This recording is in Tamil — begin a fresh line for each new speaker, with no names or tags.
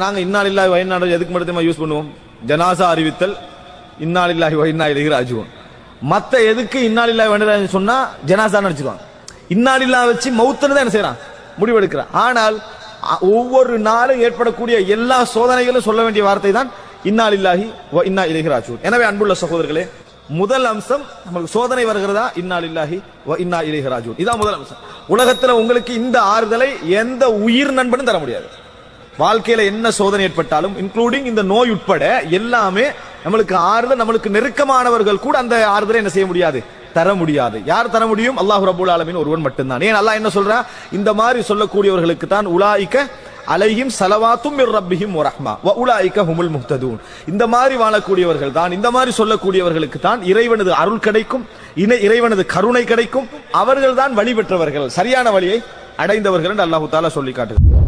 நாங்க இன்னாலில்லாஹி வ இன்னா இலைஹி எதுக்கு மட்டும் யூஸ் பண்ணுவோம்? ஜனாசா அறிவித்தல், இன்னாலில்லாஹி வ இன்னா இலைஹி ராஜிஊன். மத்த எதுக்கு இன்னாலில்லாஹி வ இன்னா இலைஹி சொன்னா ஜனாசா நினைச்சுக்குவாங்க. இன்னாலில்லாஹ் வச்சு மௌத்தன்னு தான் என்ன செய்யறான், முடிவெடுக்கிறான். ஆனால் ஒவ்வொரு நாளும் ஏற்படக்கூடிய எல்லா சோதனைகளும் சொல்ல வேண்டிய வார்த்தை தான் இன்னாலில்லாஹி வ இன்னா இலைஹி ராஜிஊன். எனவே அன்புள்ள சகோதரர்களே, முதல் அம்சம் நமக்கு சோதனை வருகிறதா, இன்னாலில்லாஹி வ இன்னா இலைஹி ராஜிஊன். இதான் முதல் அம்சம். உலகத்துல உங்களுக்கு இந்த ஆறுதலை எந்த உயிர் நண்பனும் தர முடியாது. வாழ்க்கையில என்ன சோதனை ஏற்பட்டாலும், இன்க்ளூடிங் இந்த நோய் உட்பட எல்லாமே நம்மளுக்கு ஆறுதல். நம்மளுக்கு நெருக்கமானவர்கள் கூட அந்த ஆறுதலை என்ன செய்ய முடியாது, தர முடியாது. யார் தர முடியும்? அல்லாஹ் ரப்பல் ஆலமீன் ஒருவன் மட்டும்தான். ஏன் அல்லாஹ் என்ன சொல்றா? இந்த மாதிரி சொல்லக்கூடியவர்களுக்கு தான் உலாயிக அலைஹிம் ஸலவாத்தும் மிர் ரப்பிஹிம் வ ரஹ்மா வ உலாயிக ஹுமுல் முஹ்ததூன். இந்த மாதிரி வாழக்கூடியவர்கள் தான், இந்த மாதிரி சொல்லக்கூடியவர்களுக்கு தான் இறைவனது அருள் கிடைக்கும், இறைவனது கருணை கிடைக்கும். அவர்கள் தான் வழி பெற்றவர்கள், சரியான வழியை அடைந்தவர்கள் என்று அல்லாஹ் தஆலா சொல்லி காட்டுகிறார்.